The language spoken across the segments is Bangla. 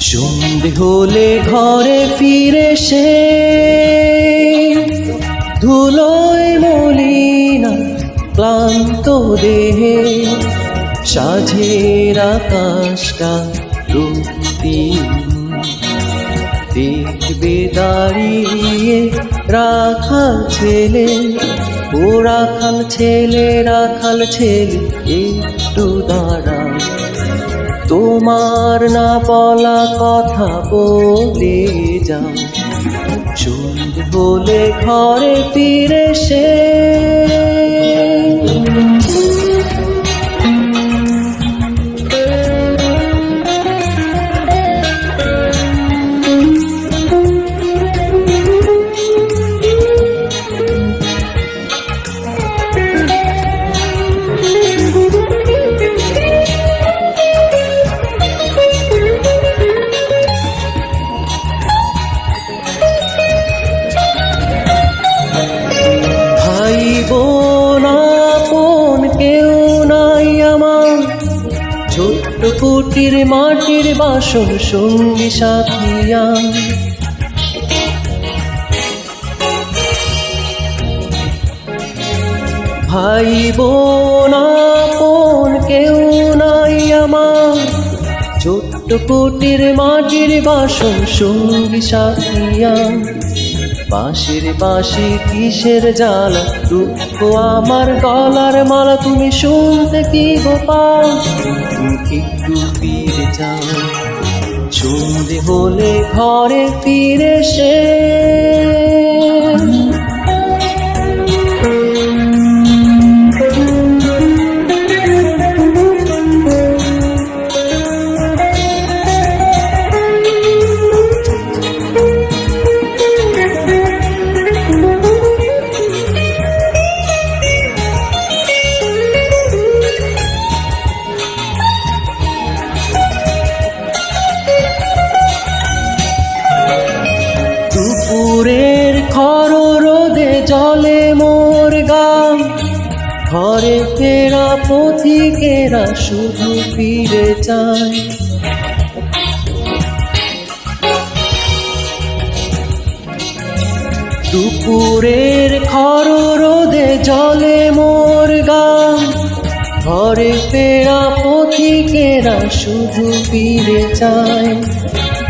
সন্ধে হলে ঘরে ফিরে সে ধুলোয় মলিনা ক্লান্ত দেহে সাঁঝের আকাশটা রক্তিম দেখবে দাঁড়িয়ে রাখাল ছেলে ও রাখাল ছেলে একটু দাঁড়া তোমার না বলা কথা বলে যাও সন্ধে হলে ঘরে ফিরে সে ছোট্ট কুটির মাটির বাসন সঙ্গী সাথিয়া ভাই বোন আপন কেউ নাই আমার ছোট্ট কুটির মাটির বাসন সঙ্গী সাথিয়া বাঁশির বাঁশি কিসের জ্বালা দুঃখ আমার গলার মালা তুমি শুনতে কি গোপাল তুমি একটু ফিরে যাও সন্ধে হলে ঘরে ফিরে সে দুপুরের খর রোদে জলে মোর গাম ঘরে ফেরা পথিকেরা শুধু ফিরে যায় দুপুরের খর রোদে জলে মোর গাম ঘরে ফেরা পথিকেরা শুধু ফিরে যায়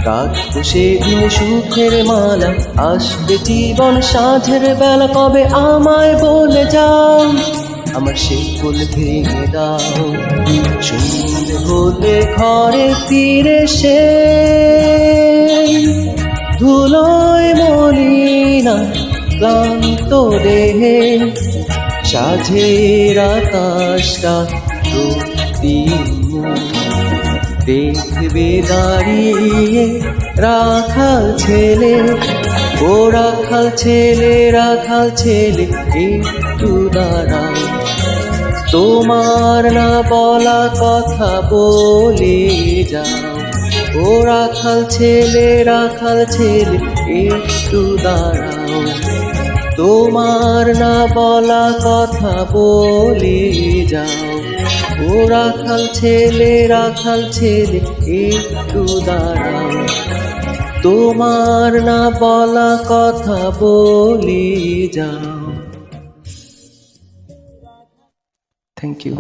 কাটবো সেদিন সুখের মালা আসবে জীবন সাঁঝের বেলা কবে আমায় বলে যাও আমার সেই ফুল ভেঙে দাও সন্ধে হলে ঘরে ফিরে সে ধুলোয় মলিনা ক্লান্ত দেহে সাঁঝের আকাশটা রক্তিম দেখবে দাঁড়িয়ে রাখাল ছেলে ও রাখাল ছেলে একটু দাঁড়াও তোমার না বলা কথা বলে যাও ও রাখাল ছেলে একটু দাঁড়াও তোমার না বলা কথা বলে যাও ও রাখাল ছেলে একটু দাঁড়াও তোমার না বলা কথা বলে যাও। Thank you.